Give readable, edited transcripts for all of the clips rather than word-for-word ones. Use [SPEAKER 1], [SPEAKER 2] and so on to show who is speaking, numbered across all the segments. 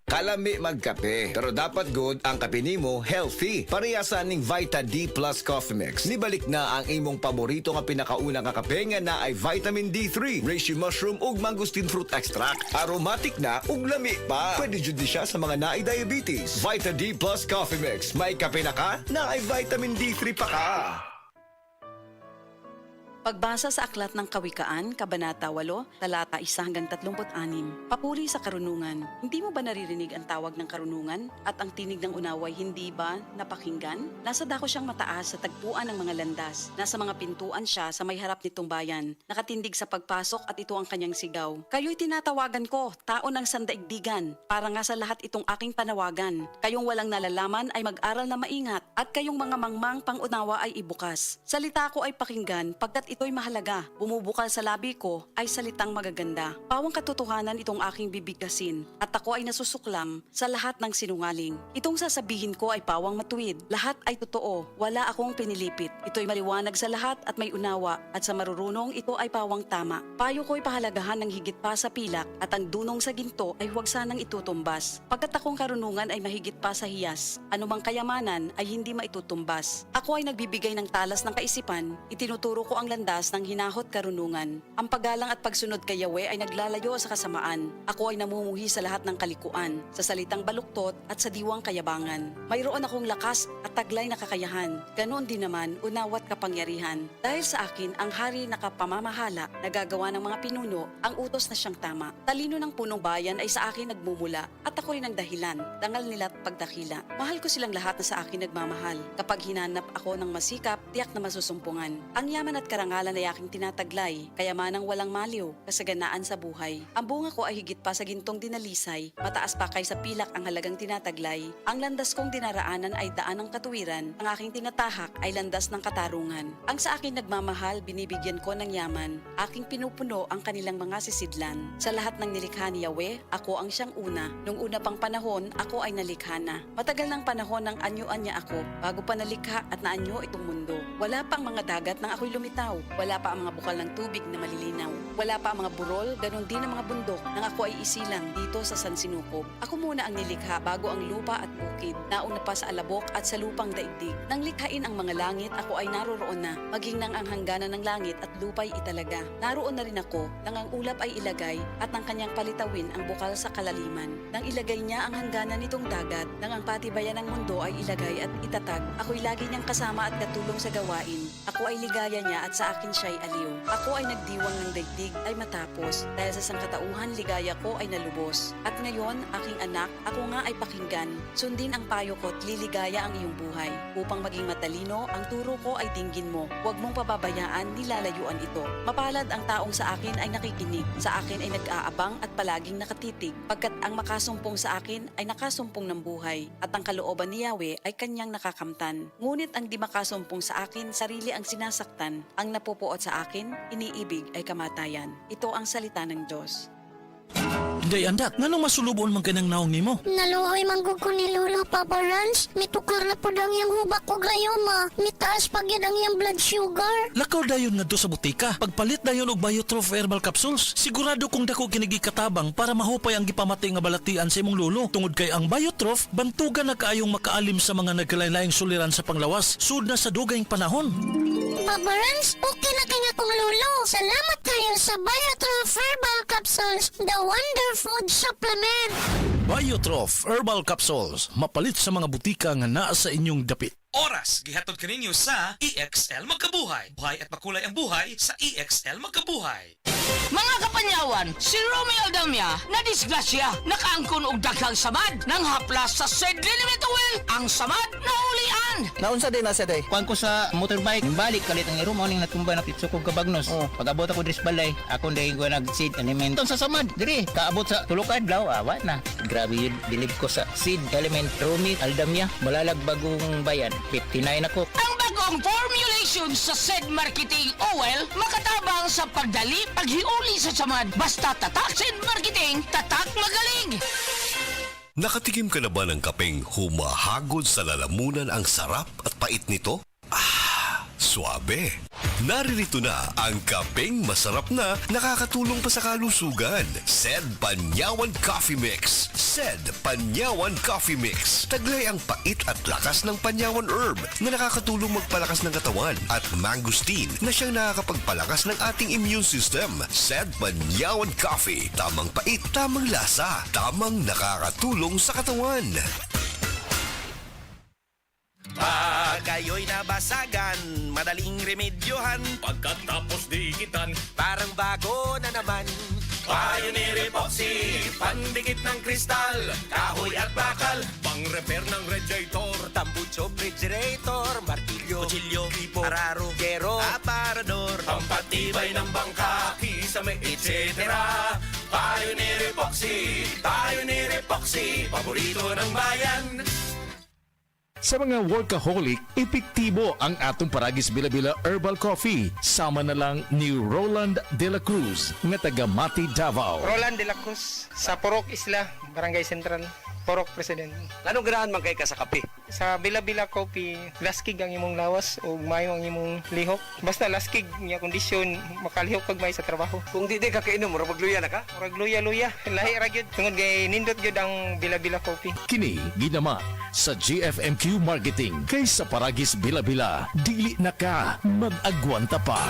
[SPEAKER 1] Kalami magkape, pero dapat good ang kape nimo healthy. Parehasan ning Vita D Plus Coffee Mix. Nibalik na ang imong paborito nga pinakauna nga kape nga na ay vitamin D3, reishi mushroom ug mangosteen fruit extract. Aromatic na ug lami pa. Pwede jud ni siya sa mga naay diabetes. Vita D Plus Coffee Mix. May kape na ka, na ay vitamin D3 pa ka.
[SPEAKER 2] Pagbasa sa Aklat ng Kawikaan, Kabanata 8, talata 1 hanggang 36. Papuri sa karunungan. Hindi mo ba naririnig ang tawag ng karunungan at ang tinig ng unaway hindi ba napakinggan? Nasa dako siyang mataas sa tagpuan ng mga landas. Nasa mga pintuan siya sa may harap nitong bayan. Nakatindig sa pagpasok at ito ang kanyang sigaw. Kayo'y tinatawagan ko, tao ng sandaigdigan. Para nga sa lahat itong aking panawagan. Kayong walang nalalaman ay mag-aral na maingat at kayong mga mangmang pangunawa ay ibukas. Salita ko ay pakinggan pagkat ito'y mahalaga. Bumubukal sa labi ko ay salitang magaganda. Pawang katotohanan itong aking bibigkasin at ako ay nasusuklam sa lahat ng sinungaling. Itong sasabihin ko ay pawang matuwid. Lahat ay totoo. Wala akong pinilipit. Ito'y maliwanag sa lahat at may unawa at sa marurunong ito ay pawang tama. Payo ko'y pahalagahan ng higit pa sa pilak at ang dunong sa ginto ay huwag sanang itutumbas. Pagkat akong karunungan ay mahigit pa sa hiyas. Anumang kayamanan ay hindi maitutumbas. Ako ay nagbibigay ng talas ng kaisipan. Itinuturo ko ang landas ng hinahot karunungan. Ang paggalang at pagsunod kay Yahweh ay naglalayo sa kasamaan. Ako ay namumuhi sa lahat ng kalikuan, sa salitang baluktot at sa diwang kayabangan. Mayroon akong lakas at taglay na kakayahan. Ganon din naman unawat kapangyarihan. Dahil sa akin ang hari na kapamamahala, nagagawa ng mga pinuno, ang utos na siyang tama. Talino ng punong bayan ay sa akin nagmumula at ako rin ang dahilan, dangal nila't pagdakila. Mahal ko silang lahat na sa akin nagmamahal. Kapag hinanap ako ng masikap, tiyak na masusumpungan. Ang yaman at karangalan ay aking tinataglay, kayamanang walang maliw, kasaganaan sa buhay. Ang bunga ko ay higit pa sa gintong dinalisay, mataas pa kaysa pilak ang halagang tinataglay. Ang landas kong dinaraanan ay daan ng katuwiran, ang aking tinatahak ay landas ng katarungan. Ang sa akin nagmamahal, binibigyan ko ng yaman, aking pinupuno ang kanilang mga sisidlan. Sa lahat ng nilikha ni Yahweh, ako ang siyang una. Nung una pang panahon, ako ay nalikha na. Matagal ng panahon ng anyuan niya ako, bago pa nalikha at naanyo itong mundo. Wala pang mga dagat nang ako'y lumitaw. Wala pa ang mga bukal ng tubig na malilinaw. Wala pa ang mga burol, ganon din ang mga bundok nang ako ay isilang dito sa San Sinukob. Ako muna ang nilikha bago ang lupa at bukid. Nauna pa sa alabok at sa lupang daigdig. Nang likhain ang mga langit, ako ay naroroon na. Maging nang ang hangganan ng langit at lupa'y italaga. Naroon na rin ako nang ang ulap ay ilagay at ang kanyang palitawin ang bukal sa kalaliman. Nang ilagay niya ang hangganan nitong dagat, nang ang patibayan ng mundo ay ilagay at itatag, ako'y lagi niyang kasama at katulong sa gawain. Ako ay ligaya niya at sa akin siya'y aliw. Ako ay nagdiwang ng daigdig ay matapos dahil sa sangkatauhan ligaya ko ay nalubos. At ngayon, aking anak, ako nga ay pakinggan. Sundin ang payo ko't liligaya ang iyong buhay. Upang maging matalino, ang turo ko ay dinggin mo. Huwag mong pababayaan, nilalayuan ito. Mapalad ang taong sa akin ay nakikinig. Sa akin ay nag-aabang at palaging nakatitig. Pagkat ang makasumpong sa akin ay nakasumpong ng buhay. At ang kalooban ni Yahweh ay kanyang nakakamtan. Ngunit ang di makasumpong sa akin, sarili ang sinasaktan. Ang napupuot sa akin, iniibig ay kamatayan. Ito ang salita ng Diyos.
[SPEAKER 3] Day andak, nganong masulubon man kanang naong nimo?
[SPEAKER 4] Naluhoy manggug ko ni Lolo, Papa Rans. Mitukar na po ang iyang hubak ko gayoma. Mitaas pag yan ang iyang blood sugar.
[SPEAKER 3] Lakaw dayon ngadto sa butika. Pagpalit dayon og Biotrof herbal capsules, sigurado kung dako kinigi katabang para mahupay ang gipamati nga balatian sa imong lolo. Tungod kay ang Biotrof bantugan na kaayong makaalim sa mga nagkalain-laing suliran sa panglawas sud na sa dugayng panahon.
[SPEAKER 4] Papa Rans, okay na kanya kong Lolo. Salamat kayo sa Biotrof Herbal Capsules, the Wonder Food Supplement.
[SPEAKER 3] Biotrof herbal capsules, mapalit sa mga butika nga naa sa inyong dapit.
[SPEAKER 5] Oras, gihatod kaninyo sa EXL Magkabuhay. Buhay at makulay ang buhay sa EXL Magkabuhay.
[SPEAKER 6] Mga kapanyawan, si Romeo Aldamia na disgrasya nakaangkon og daghang samad nang haplas sa Sid Liniment Oil ang samad na ulian.
[SPEAKER 7] Naunsa din na siya day?
[SPEAKER 8] Kuan ko sa motorbike, balik kalit ang iro mo ning natumba na pitso ko kabagnos. Pag-abot ako dris balay, ako nday ko nag-seed element sa samad. Diri, kaabot sa tulokad law, awat na. Grabe yun, bilib ko sa seed element Romeo Aldamia, malalag bagong bayan. 59 ako.
[SPEAKER 6] Ang bagong formulation sa Sid Marketing Oil makatabang sa pagdali, paghiuli sa samad. Basta tatak Sid Marketing, tatak magaling.
[SPEAKER 9] Nakatikim ka na ba ng kapeng humahagod sa lalamunan ang sarap at pait nito? Ah, suabe! Naririto na ang kapeng masarap na nakakatulong pa sa kalusugan. Sed Panyawan Coffee Mix. Sed Panyawan Coffee Mix. Taglay ang pait at lakas ng Panyawan herb na nakakatulong magpalakas ng katawan at mangosteen na siyang nakakapagpalakas ng ating immune system. Sed Panyawan Coffee. Tamang pait, tamang lasa, tamang nakakatulong sa katawan.
[SPEAKER 7] Pag kayo'y nabasagan, madaling remedyohan.
[SPEAKER 3] Pagkatapos dikitan,
[SPEAKER 7] Parang bago na naman. Pioneer Epoxy, pandikit ng kristal, kahoy at bakal,
[SPEAKER 3] pang-repair ng radiator,
[SPEAKER 7] tambucho, refrigerator, martilyo, kutsilyo, gripo, araro, gero, aparador,
[SPEAKER 3] pampatibay ng bangka, kisame, etc.
[SPEAKER 7] Pioneer Epoxy, paborito ng bayan.
[SPEAKER 10] Sa mga workaholic, epektibo ang atong Paragis Bila-Bila Herbal Coffee. Sama na lang ni Roland De La Cruz nga taga Mati, Davao.
[SPEAKER 11] Roland de la Cruz sa Porok Isla, Barangay Central, Porok President.
[SPEAKER 7] Anong ganahan man kay ka sa kape?
[SPEAKER 11] Sa Bila-Bila Coffee, laskig ang imong lawas o mayo ang imong lihok. Basta laskig niya kondisyon, makalihok pag may sa trabaho.
[SPEAKER 7] Kung di ka kainom, mura magluya na ka?
[SPEAKER 11] Murag luya-luya, lahi ra gyud. Tungod kay nindot gyud ang Bila-Bila Coffee.
[SPEAKER 10] Kini ginama sa GFMQ Marketing kay sa Paragis Bila-Bila. Dili na ka mag-agwanta pa.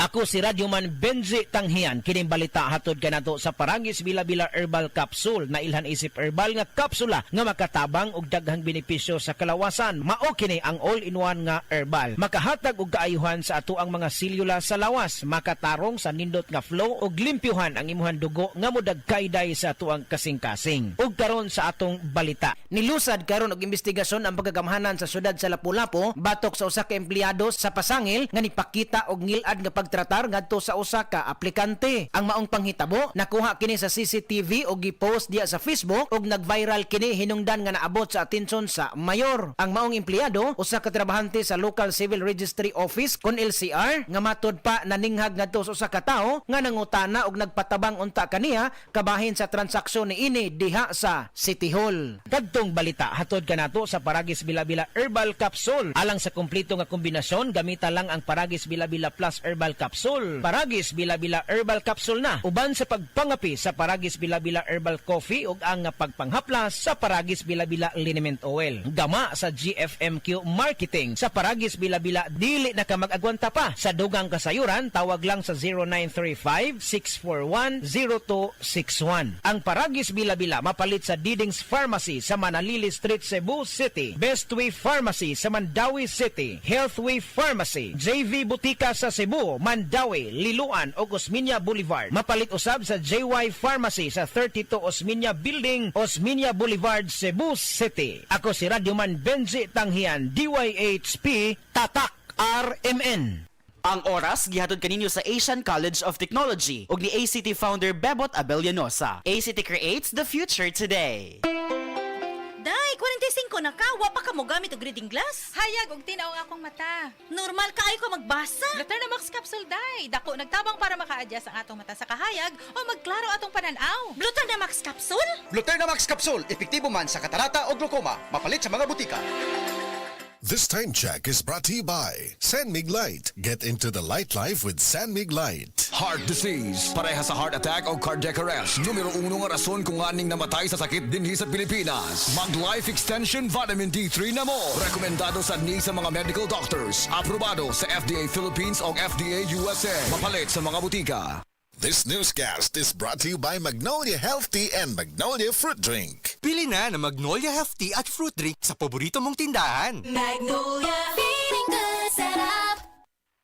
[SPEAKER 6] Ako si Radyoman Benji Tanghian, kining balita hatod kanato sa Paragis Bila-Bila Herbal Capsule na ilhan isip herbal nga kapsula nga makatabang og daghang benepisyo sa kalawasan. Mao kini ang all-in-one nga herbal. Makahatag og kaayuhan sa ato ang mga selula sa lawas, makatarong sa nindot nga flow og limpyuhan ang imuhang dugo nga modagkayday sa atuang kasing-kasing. Ug karon sa atong balita, nilusad karon og investigasyon ang pagagamhanan sa syudad sa Lapu-Lapu batok sa usa ka empleyado sa pasangil nga nipakita og ngilad nga pagtratar ngadto sa usa ka aplikante. Ang maong panghitabo nakuha kini sa CCTV og gipost diya sa Facebook og nag-viral kini hinungdan nga naabot sa atensyon sa mayor. Ang maong empleyado usa ka trabahante sa Local Civil Registry Office kon LCR nga matud pa naninghag ngadto sa usa ka tawo nga nangutana og nagpatabang unta kaniya kabahin sa transaksyon niini diha sa City Hall. Kadtong balita hatod kanato sa Paragis Bila-Bila Herbal Capsule. Alang sa kumpleto nga kombinasyon gamita lang ang Paragis Bila-Bila Plus Herbal Capsule. Paragis Bila-Bila Herbal Capsule na uban sa pagpangapi sa Paragis Bila-Bila Herbal Coffee ug ang pagpanghaplas sa Paragis Bila-Bila Liniment Oil. Gama sa GFMQ Marketing sa Paragis Bila-Bila dili na ka mag-agwanta pa. Sa dugang kasayuran tawag lang sa 0935-641-0261. Ang Paragis Bila-Bila mapalit sa Didings Pharmacy sa Manalili Street, Cebu City, Bestway Pharmacy sa Mandawi City, Healthway Pharmacy, JV Butika sa Cebu, Mandawi, Liloan o Osmeña Boulevard. Mapalit usab sa JY Pharmacy sa 32 Osmeña Building, Osmeña Boulevard, Cebu City. Ako si Radyoman Benji Tanghian, DYHP, Tatak RMN.
[SPEAKER 12] Ang oras gihatod kaninyo sa Asian College of Technology ug ni ACT founder Bebot Abellanosa. ACT creates the future today.
[SPEAKER 13] Day, 45 na ka, wa pa ka mo gamit og reading glass.
[SPEAKER 14] Hayag og tinaw akong mata.
[SPEAKER 13] Normal ka ay ko magbasa.
[SPEAKER 14] Gluternamax capsule day. Dako nagtabang para maka-adjust ang atong mata sa kahayag o magklaro atong pananaw.
[SPEAKER 13] Gluternamax capsule?
[SPEAKER 15] Gluternamax capsule, epektibo man sa katarata o glaucoma, mapalit sa mga butika.
[SPEAKER 16] This time check is brought to you by San Mig Light. Get into the light life with San Mig Light.
[SPEAKER 1] Heart disease, pareha sa heart attack o cardiac arrest. Numero 1 nga rason kung aning namatay sa sakit dinhi sa Pilipinas. Mag Life Extension Vitamin D3 na mo. Rekomendado sa ni sa mga medical doctors. Aprobado sa FDA Philippines o FDA USA. Mapalit sa mga butika.
[SPEAKER 16] This newscast is brought to you by Magnolia Healthy and Magnolia Fruit Drink.
[SPEAKER 17] Pili na ng Magnolia Healthy at Fruit Drink sa paborito mong tindahan.
[SPEAKER 18] Magnolia, feeling good, sarap.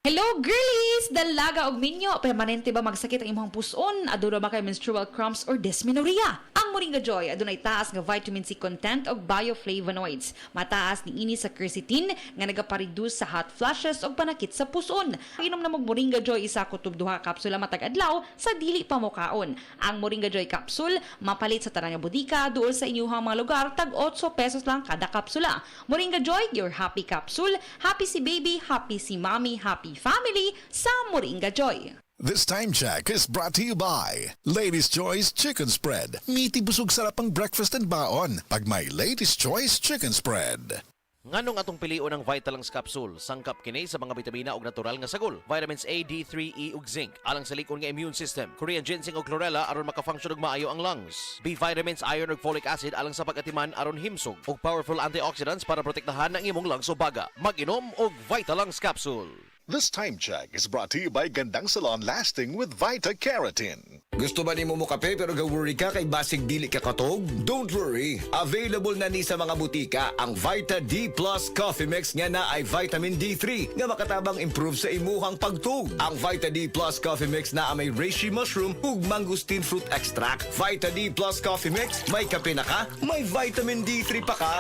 [SPEAKER 14] Hello girlies! Dalaga og minyo, permanente ba magsakit ang imong puson? Aduna ba kay menstrual cramps or dysmenorrhea? Ang Moringa Joy adunay taas nga vitamin C content og bioflavonoids. Mataas ni ini sa quercetin nga nagapareduce sa hot flashes og panakit sa puson. Inom na mo Moringa Joy isa kutob duha ka kapsula matag adlaw sa dili pa mo kaon. Ang Moringa Joy capsule mapalit sa tanang bodika duol sa inyong mga lugar tag 8 pesos lang kada kapsula. Moringa Joy, your happy capsule. Happy si baby, happy si mommy, happy family sa Moringa Joy.
[SPEAKER 16] This time check is brought to you by Ladies' Choice Chicken Spread. Meaty busog sarap ang breakfast and baon pag may Ladies' Choice Chicken Spread.
[SPEAKER 19] Nganong atong pilion ang Vitalangs capsule, sangkap kini sa mga bitamina ug natural nga sagol, vitamins A, D3, E ug zinc, alang sa likon nga immune system, Korean ginseng ug chlorella aron makafunction ug maayo ang lungs, B vitamins, iron ug folic acid alang sa pag-atiman aron himsog, ug powerful antioxidants para protektahan ang imong lungs ug baga. Mag-inom og Vitalangs capsule.
[SPEAKER 16] This time check is brought to you by Gandang Salon Lasting with Vita Keratin.
[SPEAKER 1] Gusto ba nimo mo kape pero ga-worry ka kay basig dili ka katog? Don't worry. Available na ni sa mga butika ang Vita D Plus Coffee Mix nga na ay vitamin D3 nga makatabang improve sa imuhang pagtug. Ang Vita D Plus Coffee Mix na may reishi mushroom ug mangosteen fruit extract. Vita D Plus Coffee Mix, may kape na ka, may vitamin D3 pa ka.